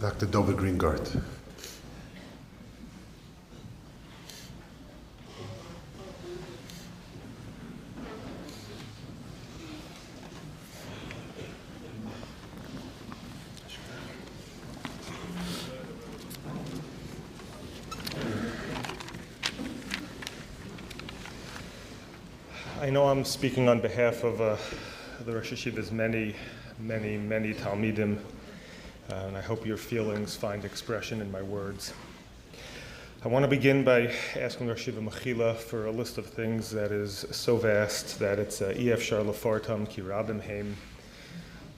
Dr. Dovid Greengart. I know I'm speaking on behalf of the Rosh Yeshiva's many Talmidim, and I hope your feelings find expression in my words. I want to begin by asking Rosh Yeshiva Mechila for a list of things that is so vast that it's Efshar Lefartam Ki Rabim Heim.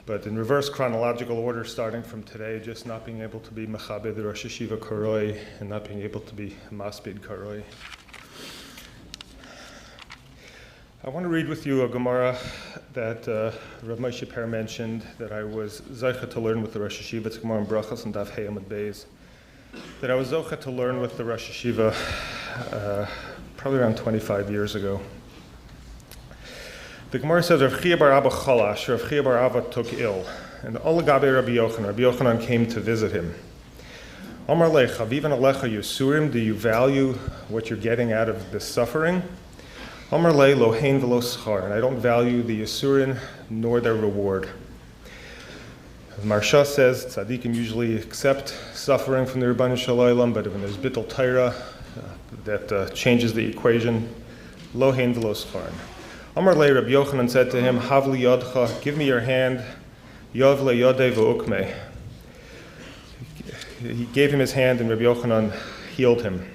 But in reverse chronological order, starting from today, just not being able to be Mechabed Rosh Yeshiva Karoi and not being able to be Maspid Karoi. I want to read with you a Gemara that Rav Moshe Perr mentioned that I was Zoche to learn with the Rosh Yeshiva. It's Gemara in Brachos and Daf Hey Amud Beis. That I was Zoche to learn with the Rosh Yeshiva probably around 25 years ago. The Gemara says Rav Chia bar Abba Chalash, Rav Chia bar Abba took ill, and Olagabe Rabbi Yochanan came to visit him. Amar le Chavivan Alecha Yisurim, do you value what you're getting out of this suffering? Amar le lohein v'lo schar, and I don't value the Yisurin nor their reward. Marsha says tzaddikim usually accept suffering from the Rebbeinu Shel Olam, but when there's bittul Torah, that changes the equation. Lohein v'lo schar. Amar le Rabbi Yochanan said to him, Havli yodcha, give me your hand. Yov le yodei v'ukmei. He gave him his hand, and Rabbi Yochanan healed him.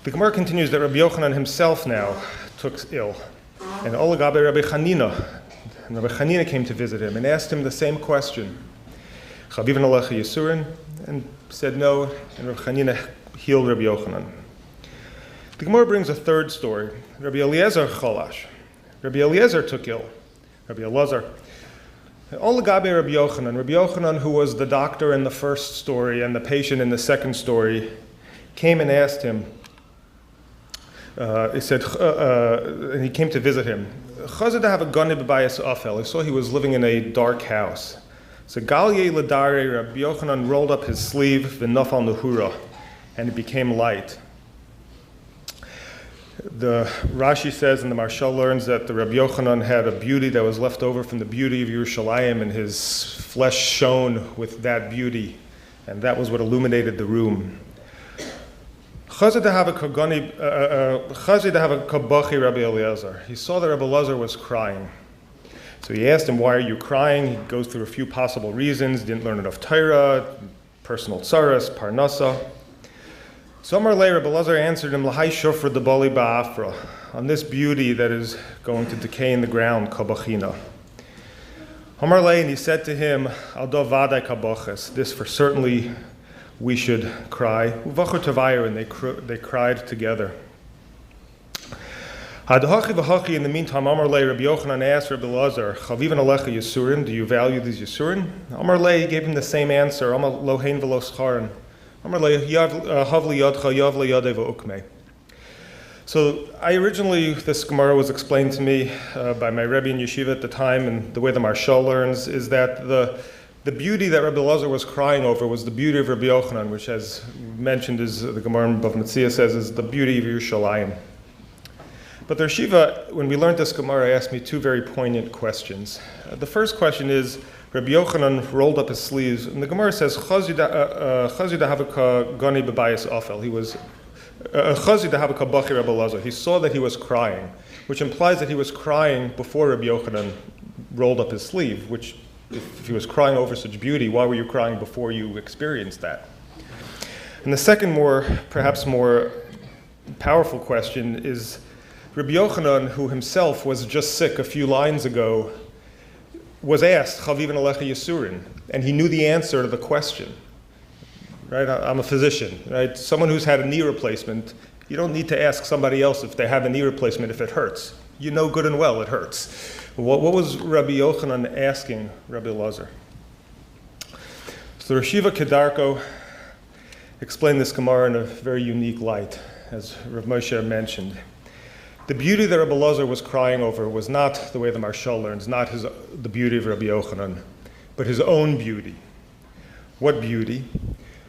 The Gemara continues that Rabbi Yochanan himself now took ill, and Olagabe Rabbi Chanina, and Rabbi Chanina came to visit him and asked him the same question. Chavivan Alecha Yisurin, and said no, and Rabbi Chanina healed Rabbi Yochanan. The Gemara brings a third story. Rabbi Eliezer Chalash. Rabbi Eliezer took ill. Rabbi Eliezer. Olagabe Rabbi Yochanan, who was the doctor in the first story and the patient in the second story, came and asked him. He said, and he came to visit him. He saw he was living in a dark house. So Galye Ladare, Rabbi Yochanan rolled up his sleeve, v'nafal nuhura, and it became light. The Rashi says, and the Marshal learns that the Rabbi Yochanan had a beauty that was left over from the beauty of Yerushalayim, and his flesh shone with that beauty, and that was what illuminated the room. He saw that Rabbi Eliezer was crying. So he asked him, why are you crying? He goes through a few possible reasons. Didn't learn enough Torah, personal tsaras, parnasa. So Amar le Rabbi Eliezer answered him, L'hai shofar debali ba'afra, on this beauty that is going to decay in the ground, kabachina. Amar le, and he said to him, Al do vadai kabaches, this for certainly we should cry. Uvachur tavayir, and they cried together. Hadahachi v'hachi, in the meantime, Amar le Rabbi Yochanan asked Rabbi Eliezer, Chavivan Alecha Yisurin, do you value these Yisurin? Amar le, he gave him the same answer, Amar lohein v'lo scharin. Amar le havli yodcha yav le yodei v'ukmei. So this Gemara was explained to me by my Rebbe in Yeshiva at the time, and the way the Marshal learns is that the beauty that Rabbi Eliezer was crying over was the beauty of Rabbi Yochanan, which, as mentioned, is the Gemara in Bav Metzia says, is the beauty of Yerushalayim. But the Yeshiva, when we learned this Gemara, asked me two very poignant questions. The first question is, Rabbi Yochanan rolled up his sleeves, and the Gemara says, Chazi dahavaka gani b'bayis afel. He was Chazi dahavaka bachi Rabbi Eliezer. He saw that he was crying, which implies that he was crying before Rabbi Yochanan rolled up his sleeve, which, if he was crying over such beauty, why were you crying before you experienced that? And the second, perhaps more powerful question is, Rabbi Yochanan, who himself was just sick a few lines ago, was asked, Chavivan Alecha Yisurin, and he knew the answer to the question. Right? I'm a physician, right? Someone who's had a knee replacement, you don't need to ask somebody else if they have a knee replacement if it hurts. You know good and well it hurts. What was Rabbi Yochanan asking Rabbi Eliezer? So Rosh Yeshiva Kedarko explained this Gemara in a very unique light, as Rav Moshe mentioned. The beauty that Rabbi Eliezer was crying over was not the way the Marshal learns, not the beauty of Rabbi Yochanan, but his own beauty. What beauty.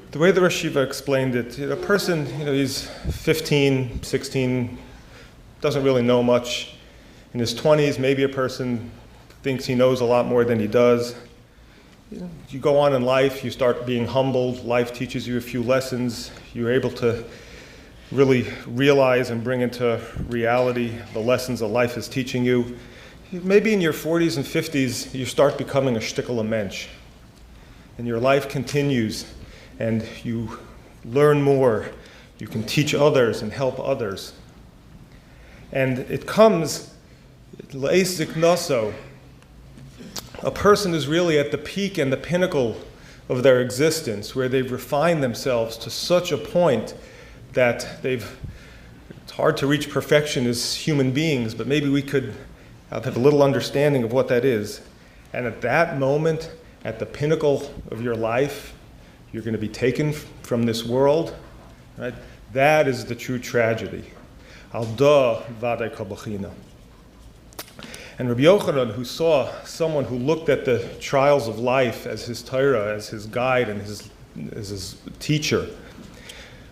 The way the Rosh Yeshiva explained it, a person, he's 15, 16, doesn't really know much. In his 20s, maybe a person thinks he knows a lot more than he does. You go on in life, you start being humbled, life teaches you a few lessons, you're able to really realize and bring into reality the lessons that life is teaching you. Maybe in your 40s and 50s, you start becoming a shtickle a mensch. And your life continues, and you learn more. You can teach others and help others. And it comes, le'es ziknaso, a person is really at the peak and the pinnacle of their existence, where they've refined themselves to such a point that it's hard to reach perfection as human beings, but maybe we could have a little understanding of what that is. And at that moment, at the pinnacle of your life, you're going to be taken from this world. Right? That is the true tragedy. Alda vadai kabachina. And Rabbi Yochanan, who saw someone who looked at the trials of life as his Torah, as his guide and as his teacher,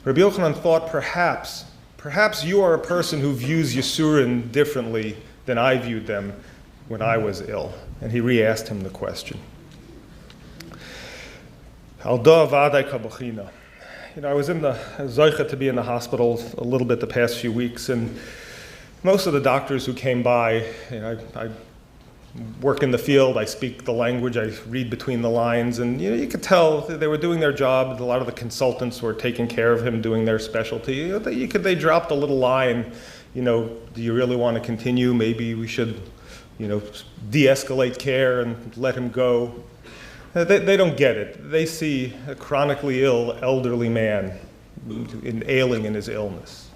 Rabbi Yochanan thought perhaps you are a person who views Yisurin differently than I viewed them when I was ill. And he re-asked him the question. Alda vadai kabachina. I was in the Zoicha to be in the hospital a little bit the past few weeks, and most of the doctors who came by, I work in the field, I speak the language, I read between the lines, and you could tell they were doing their job. A lot of the consultants were taking care of him, doing their specialty. They dropped a little line, do you really want to continue? Maybe we should, de-escalate care and let him go. They don't get it. They see a chronically ill elderly man ailing in his illness.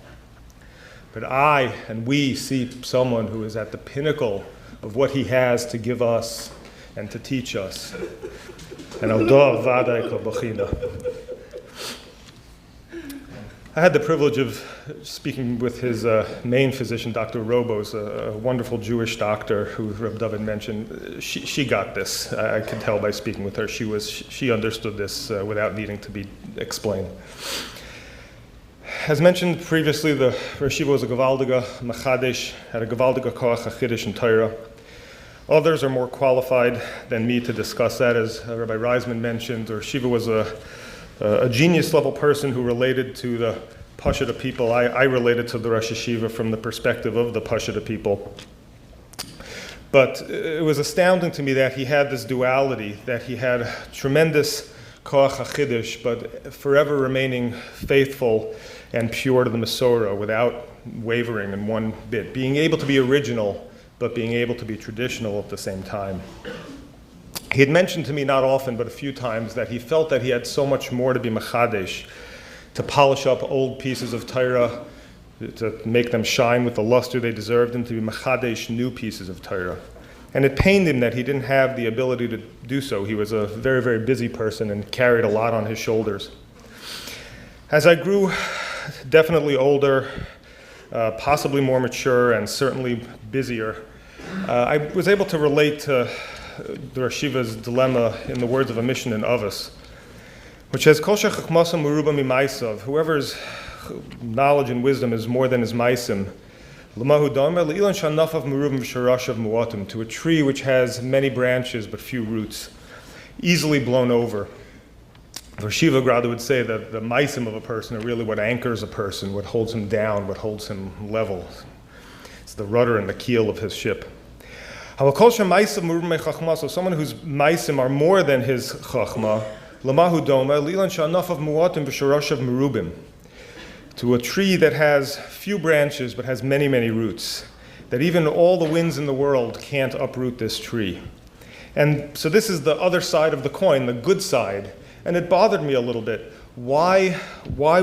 But I and we see someone who is at the pinnacle of what he has to give us and to teach us. And I had the privilege of speaking with his main physician, Dr. Robos, a wonderful Jewish doctor who Reb Dovid mentioned. She got this. I could tell by speaking with her. She understood this without needing to be explained. As mentioned previously, the Rosh Yeshiva was a Gavaldiga Machadesh, had a Gavaldiga Koach HaChiddush in Torah. Others are more qualified than me to discuss that. As Rabbi Reisman mentioned, the Rosh Yeshiva was a genius-level person who related to the Pashta people. I related to the Rosh Yeshiva from the perspective of the Pashta people. But it was astounding to me that he had this duality, that he had tremendous Koach HaChiddush, but forever remaining faithful and pure to the Masorah without wavering in one bit. Being able to be original, but being able to be traditional at the same time. He had mentioned to me, not often, but a few times, that he felt that he had so much more to be Machadesh, to polish up old pieces of Torah, to make them shine with the luster they deserved, and to be Machadesh new pieces of Torah. And it pained him that he didn't have the ability to do so. He was a very, very busy person and carried a lot on his shoulders. As I grew definitely older, possibly more mature, and certainly busier, I was able to relate to the Rosh Yeshiva's dilemma in the words of a mission in Avos, which says, Kol shechachmasa meruba mimaisav, whoever's knowledge and wisdom is more than his maisim, l'mahu damer le'ilan shanafav merubim v'sharashav muatim, to a tree which has many branches but few roots, easily blown over. Rosh Yeshiva Grada would say that the maisim of a person are really what anchors a person, what holds him down, what holds him level. It's the rudder and the keel of his ship. So someone whose maisim are more than his chachma, l'mahu doma lilan sha'anafav muatim v'sharashav merubim, to a tree that has few branches but has many, many roots, that even all the winds in the world can't uproot this tree. And so this is the other side of the coin, the good side. And it bothered me a little bit. Why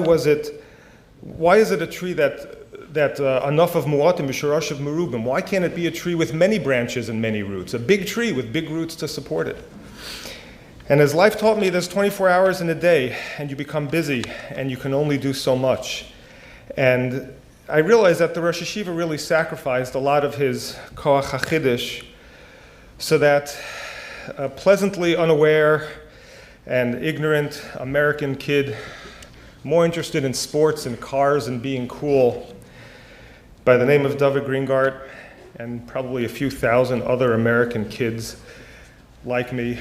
is it a tree that enough of muatim v'sharashav merubim? Why can't it be a tree with many branches and many roots? A big tree with big roots to support it. And as life taught me, there's 24 hours in a day, and you become busy, and you can only do so much. And I realized that the Rosh Yeshiva really sacrificed a lot of his koach HaChiddush so that pleasantly unaware an ignorant American kid, more interested in sports and cars and being cool, by the name of Dovid Greengart, and probably a few thousand other American kids like me,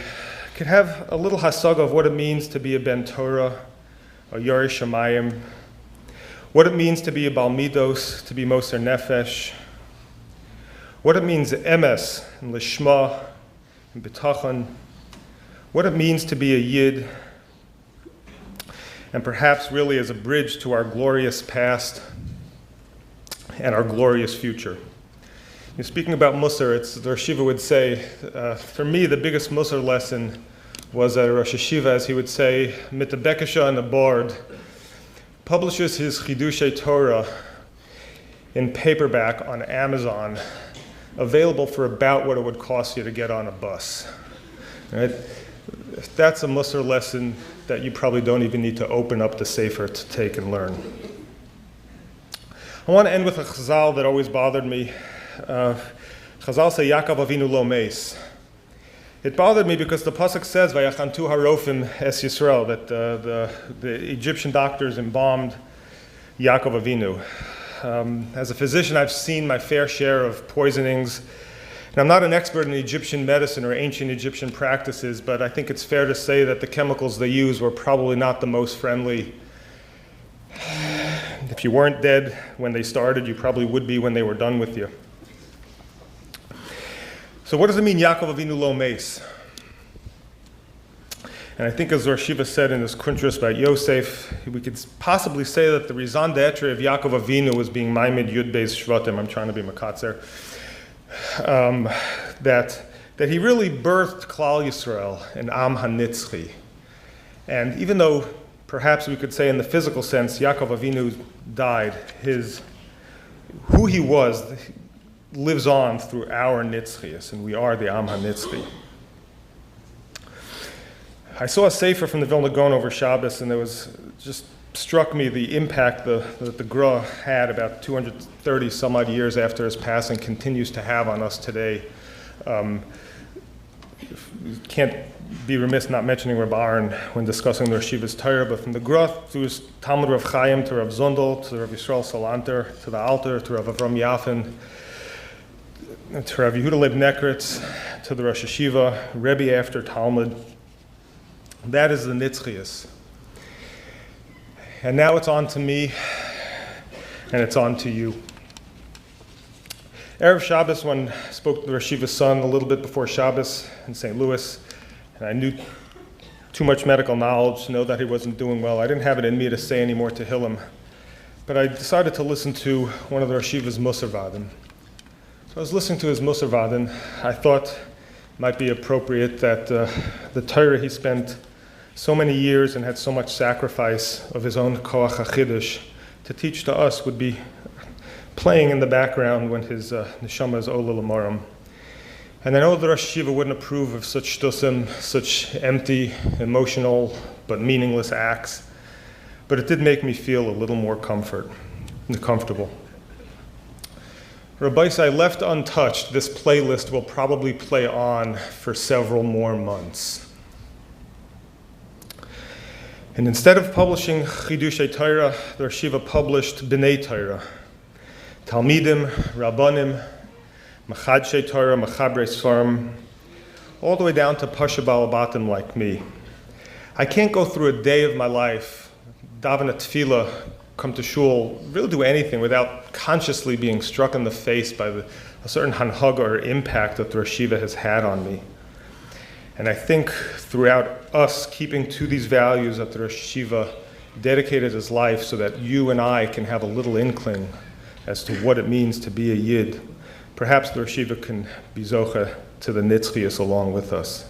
could have a little hasaga of what it means to be a Ben Torah, a Yoreh Shamayim, what it means to be a Bal Midos, to be Moser Nefesh, what it means emes and lishma and bitachon, what it means to be a yid, and perhaps really as a bridge to our glorious past and our glorious future. Speaking about Musar, the Rosh Yeshiva would say, for me, the biggest Musar lesson was at Rosh Yeshiva, as he would say, mit the Bekesha and the board, publishes his Chidushei Torah in paperback on Amazon, available for about what it would cost you to get on a bus. Right? That's a Musar lesson that you probably don't even need to open up the Sefer to take and learn. I want to end with a chazal that always bothered me. Chazal say Yaakov Avinu lo meis. It bothered me because the pasuk says Vayachantu harofim es Yisrael, that the Egyptian doctors embalmed Yaakov Avinu. As a physician, I've seen my fair share of poisonings. And I'm not an expert in Egyptian medicine or ancient Egyptian practices, but I think it's fair to say that the chemicals they used were probably not the most friendly. If you weren't dead when they started, you probably would be when they were done with you. So what does it mean, Yaakov Avinu lo meis? And I think as Rosh Yeshiva said in his Kuntras about Yosef, we could possibly say that the Rizan De'etre of Yaakov Avinu was being Maimed Yud Beis Shvatim. I'm trying to be Makatzer. That he really birthed Klal Yisrael, an Am HaNitzchi. And even though perhaps we could say in the physical sense, Yaakov Avinu died, who he was lives on through our Nitzchias, and we are the Am HaNitzchi. I saw a sefer from the Vilna Gaon over Shabbos, and it just struck me the impact that the Gra had about 230 some odd years after his passing continues to have on us today. Can't be remiss not mentioning Reb Aaron when discussing the Rosh Yeshiva's Torah, but from the Gra through his Talmud Rav Chaim to Rav Zundel to Rav Yisrael Salanter to the Alter to Rav Avram Yafin to Rav Yehuda Leib Nekritz to the Rosh Yeshiva, Rebbe after Talmud. That is the Nitzchias. And now it's on to me, and it's on to you. Erev Shabbos, when I spoke to the Rosh Yeshiva's son a little bit before Shabbos in St. Louis, and I knew too much medical knowledge to know that he wasn't doing well. I didn't have it in me to say any more to Hillel, but I decided to listen to one of the Rosh Yeshiva's Musar Vadim. So I was listening to his Musar Vadim. I thought it might be appropriate that the Torah he spent so many years and had so much sacrifice of his own koach hachidush to teach to us would be playing in the background when his neshama is ola l'maram. And I know the Rosh Yeshiva wouldn't approve of such shtusim, such empty, emotional, but meaningless acts, but it did make me feel a little more comfortable. Rabbi say, left untouched, this playlist will probably play on for several more months. And instead of publishing Chidushei Torah, the Rosh Yeshiva published B'nai Torah, Talmidim, Rabbanim, Machadshei Torah, Machabrei Sfarim, all the way down to Pasha Balabatim like me. I can't go through a day of my life, daven a tefillah, come to shul, really do anything without consciously being struck in the face by a certain hanhaga or impact that the Rosh Yeshiva has had on me. And I think throughout us keeping to these values that the Rosh Yeshiva dedicated his life so that you and I can have a little inkling as to what it means to be a Yid, perhaps the Rosh Yeshiva can be zocha to the Nitzchias along with us.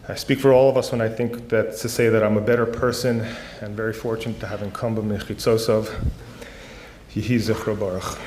I speak for all of us when I think that to say that I'm a better person and very fortunate to have come b'mechitzosov. Yehi zichro baruch.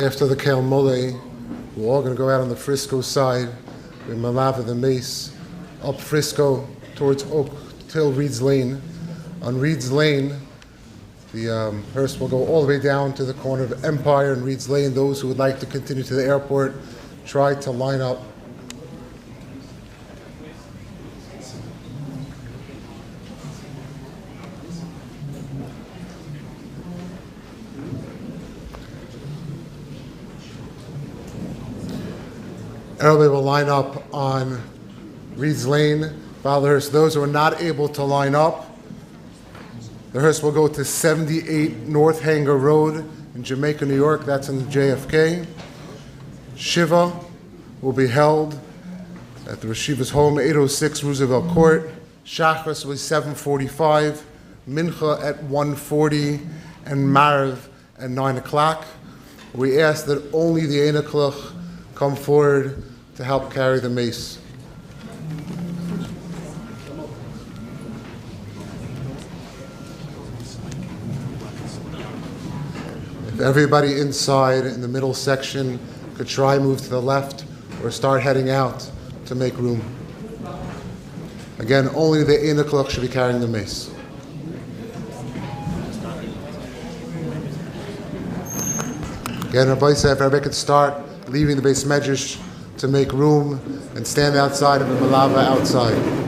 After the Kel Mole, we're all going to go out on the Frisco side with Malava the Mace, up Frisco towards Oak till Reed's Lane. On Reed's Lane, the hearse will go all the way down to the corner of Empire and Reed's Lane. Those who would like to continue to the airport, try to line up. Everybody will line up on Reed's Lane, follow the hearse. Those who are not able to line up, the hearse will go to 78 North Hanger Road in Jamaica, New York. That's in the JFK. Shiva will be held at the Reshiva's home, 806 Roosevelt Court. Shachris will be 7:45, Mincha at 1:40, and Marav at 9 o'clock. We ask that only the Einaklach come forward to help carry the mace. If everybody inside in the middle section could try move to the left or start heading out to make room. Again, only the Einaklach should be carrying the mace. Again, Rabbi said, if everybody could start leaving the base medrash to make room and stand outside of the Malava outside.